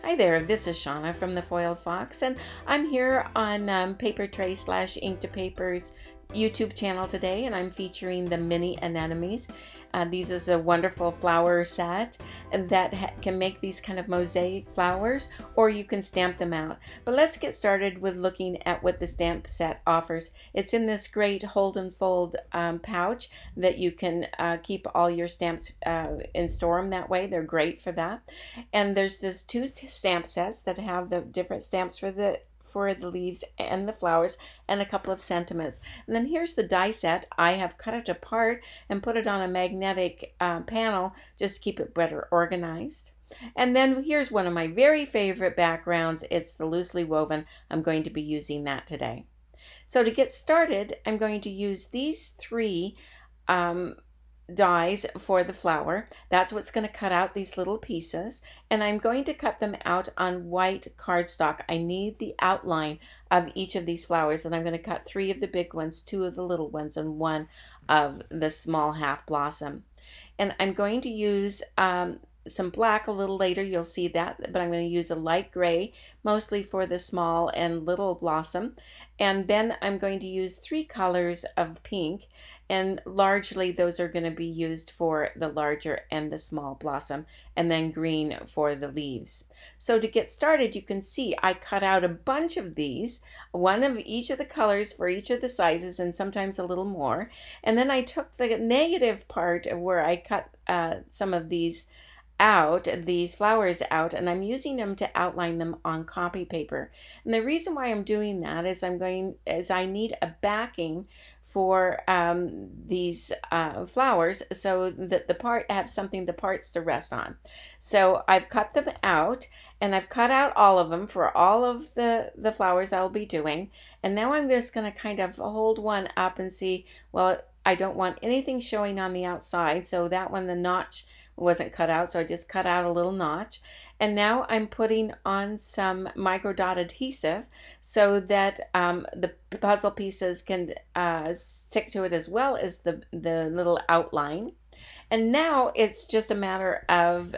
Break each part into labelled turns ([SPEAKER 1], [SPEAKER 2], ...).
[SPEAKER 1] Hi there, this is Shauna from the Foiled Fox, and I'm here on Papertrey / Ink to Papers YouTube channel today, and I'm featuring the Many Anemones. These is a wonderful flower set that can make these kind of mosaic flowers, or you can stamp them out. But let's get started with looking at what the stamp set offers. It's in this great hold and fold pouch that you can keep all your stamps and store them that way. They're great for that. And there's this two stamp sets that have the different stamps for the leaves and the flowers and a couple of sentiments. And then here's the die set. I have cut it apart and put it on a magnetic panel just to keep it better organized. And then here's one of my very favorite backgrounds. It's the loosely woven. I'm going to be using that today. So to get started, I'm going to use these three dies for the flower. That's what's going to cut out these little pieces, and I'm going to cut them out on white cardstock. I need the outline of each of these flowers, and I'm going to cut 3 of the big ones, 2 of the little ones, and 1 of the small half blossom. And I'm going to use some black a little later, you'll see that, but I'm going to use a light gray mostly for the small and little blossom. And then I'm going to use 3 colors of pink, and largely those are going to be used for the larger and the small blossom, and then green for the leaves. So to get started, you can see I cut out a bunch of these, one of each of the colors for each of the sizes, and sometimes a little more. And then I took the negative part of where I cut some of these flowers out, and I'm using them to outline them on copy paper. And the reason why I'm doing that is I need a backing for these flowers so that the parts to rest on. So I've cut them out, and I've cut out all of them for all of the flowers I'll be doing. And now I'm just going to kind of hold one up and see, well, I don't want anything showing on the outside, so that one, the notch wasn't cut out, so I just cut out a little notch. And now I'm putting on some micro dot adhesive so that the puzzle pieces can stick to it as well as the little outline. And now it's just a matter of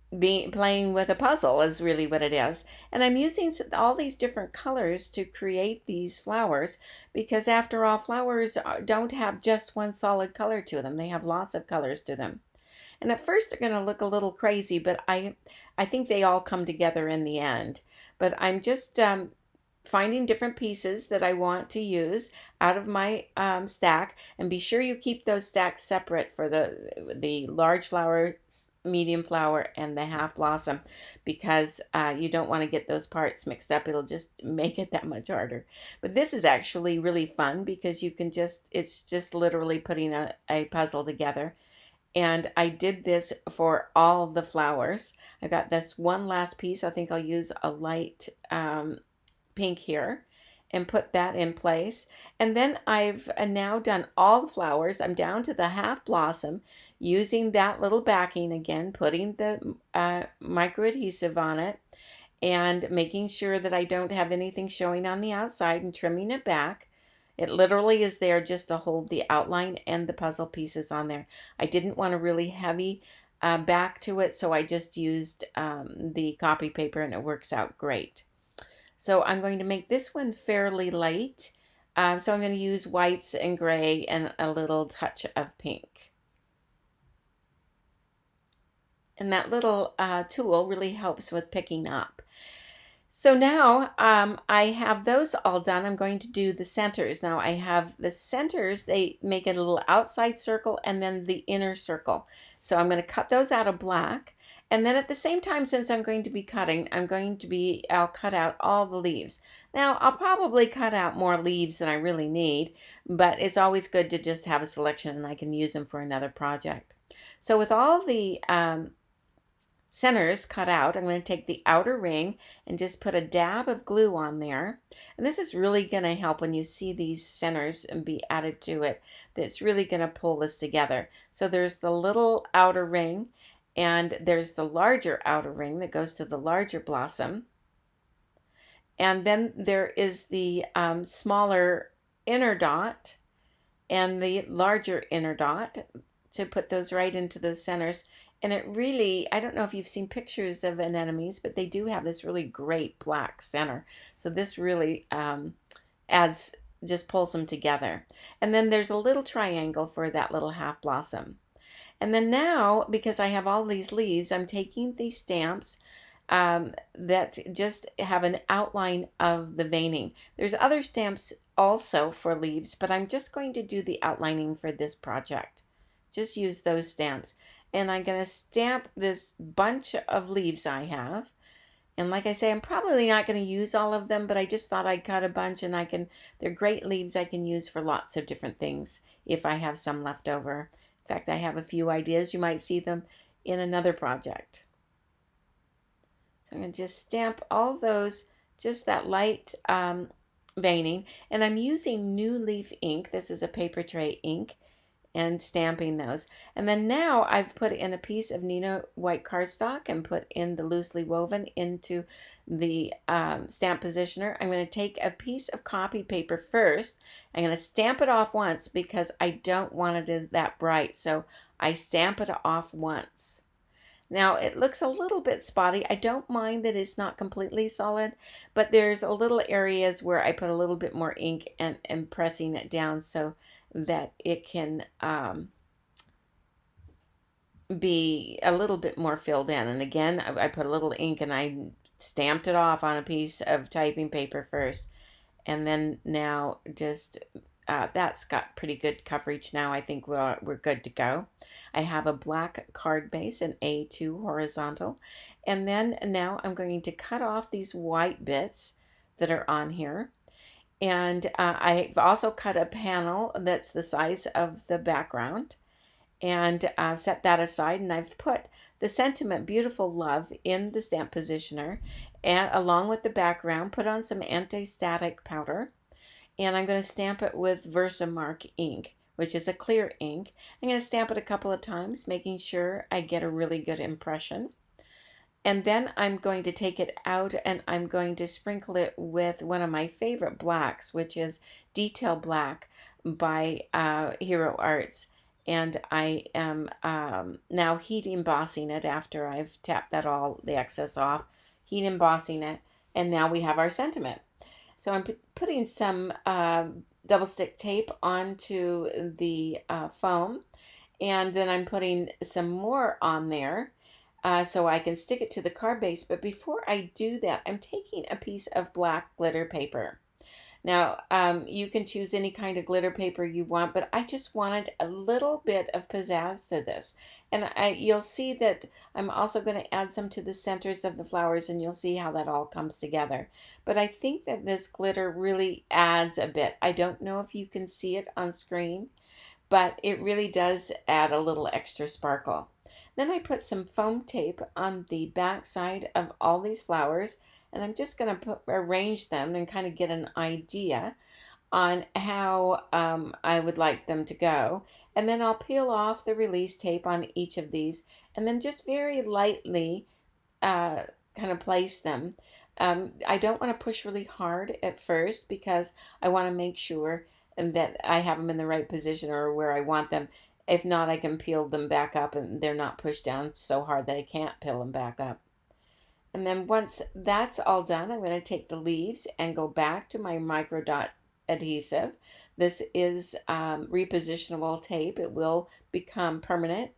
[SPEAKER 1] playing with a puzzle is really what it is. And I'm using all these different colors to create these flowers, because after all, flowers don't have just one solid color to them. They have lots of colors to them. And at first they're going to look a little crazy, but I think they all come together in the end. But I'm just finding different pieces that I want to use out of my stack, and be sure you keep those stacks separate for the large flower, medium flower, and the half blossom, because you don't want to get those parts mixed up. It'll just make it that much harder. But this is actually really fun because it's just literally putting a puzzle together. And I did this for all the flowers. I got this one last piece. I think I'll use a light pink here and put that in place. And then I've now done all the flowers. I'm down to the half blossom, using that little backing again, putting the micro adhesive on it, and making sure that I don't have anything showing on the outside, and trimming it back. It literally is there just to hold the outline and the puzzle pieces on there. I didn't want a really heavy back to it, so I just used the copy paper, and it works out great. So I'm going to make this one fairly light. So I'm going to use whites and gray and a little touch of pink. And that little tool really helps with picking up. So now I have those all done. I'm going to do the centers. Now I have the centers, they make it a little outside circle and then the inner circle. So I'm going to cut those out of black. And then at the same time, since I'm going to be cutting, I'll cut out all the leaves. Now I'll probably cut out more leaves than I really need, but it's always good to just have a selection, and I can use them for another project. So with all the centers cut out, I'm going to take the outer ring and just put a dab of glue on there. And this is really going to help when you see these centers and be added to it. That's really going to pull this together. So there's the little outer ring, and there's the larger outer ring that goes to the larger blossom. And then there is the smaller inner dot and the larger inner dot, to put those right into those centers. And it really, I don't know if you've seen pictures of anemones, but they do have this really great black center. So this really adds, just pulls them together. And then there's a little triangle for that little half blossom. And then now, because I have all these leaves, I'm taking these stamps that just have an outline of the veining. There's other stamps also for leaves, but I'm just going to do the outlining for this project. Just use those stamps. And I'm going to stamp this bunch of leaves I have. And like I say, I'm probably not going to use all of them, but I just thought I'd cut a bunch, and they're great leaves I can use for lots of different things if I have some left over. In fact, I have a few ideas. You might see them in another project. So I'm going to just stamp all those, just that light veining. And I'm using New Leaf ink. This is a Papertrey ink, and stamping those. And then now I've put in a piece of Nina white cardstock and put in the loosely woven into the stamp positioner. I'm going to take a piece of copy paper first. I'm going to stamp it off once because I don't want it that bright. So I stamp it off once. Now it looks a little bit spotty. I don't mind that it's not completely solid, but there's a little areas where I put a little bit more ink and pressing it down so that it can be a little bit more filled in. And again, I put a little ink and I stamped it off on a piece of typing paper first. And then now just that's got pretty good coverage now. I think we're good to go. I have a black card base, an A2 horizontal. And then now I'm going to cut off these white bits that are on here. And I've also cut a panel that's the size of the background and set that aside. And I've put the sentiment Beautiful Love in the stamp positioner, and along with the background, put on some anti-static powder. And I'm going to stamp it with Versamark ink, which is a clear ink. I'm going to stamp it a couple of times, making sure I get a really good impression. And then I'm going to take it out and I'm going to sprinkle it with one of my favorite blacks, which is Detail Black by Hero Arts. And I am now heat embossing it after I've tapped the excess off, heat embossing it, and now we have our sentiment. So I'm putting some double stick tape onto the foam, and then I'm putting some more on there so I can stick it to the card base. But before I do that, I'm taking a piece of black glitter paper. Now, you can choose any kind of glitter paper you want, but I just wanted a little bit of pizzazz to this. And you'll see that I'm also going to add some to the centers of the flowers, and you'll see how that all comes together. But I think that this glitter really adds a bit. I don't know if you can see it on screen, but it really does add a little extra sparkle. Then I put some foam tape on the back side of all these flowers, and I'm just going to arrange them and kind of get an idea on how I would like them to go. And then I'll peel off the release tape on each of these and then just very lightly kind of place them. I don't want to push really hard at first because I want to make sure that I have them in the right position or where I want them. If not, I can peel them back up and they're not pushed down so hard that I can't peel them back up. And then once that's all done, I'm going to take the leaves and go back to my micro dot adhesive. This is repositionable tape. It will become permanent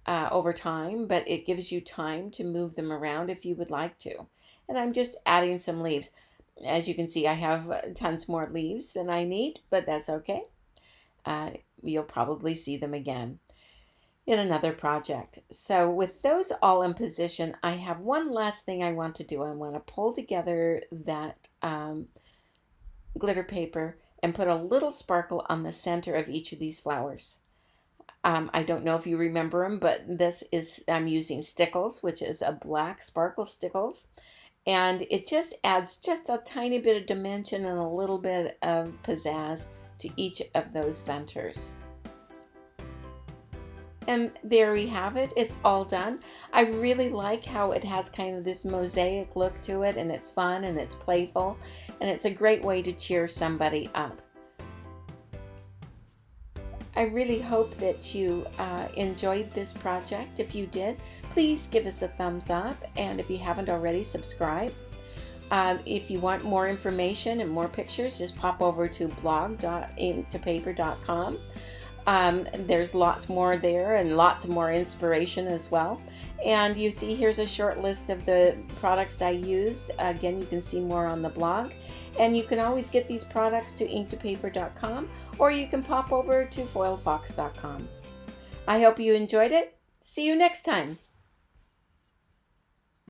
[SPEAKER 1] over time, but it gives you time to move them around if you would like to. And I'm just adding some leaves. As you can see, I have tons more leaves than I need, but that's okay. You'll probably see them again in another project. So with those all in position, I have one last thing I want to do. I want to pull together that glitter paper and put a little sparkle on the center of each of these flowers. I don't know if you remember them, but I'm using Stickles, which is a black sparkle Stickles. And it just adds just a tiny bit of dimension and a little bit of pizzazz to each of those centers. And there we have it. It's all done. I really like how it has kind of this mosaic look to it, and it's fun and it's playful, and it's a great way to cheer somebody up. I really hope that you enjoyed this project. If you did, please give us a thumbs up, and if you haven't already, subscribe. If you want more information and more pictures, just pop over to blog.inktopaper.com. There's lots more there and lots more inspiration as well. And you see here's a short list of the products I used. Again, you can see more on the blog. And you can always get these products to inktopaper.com, or you can pop over to foiledfox.com. I hope you enjoyed it. See you next time.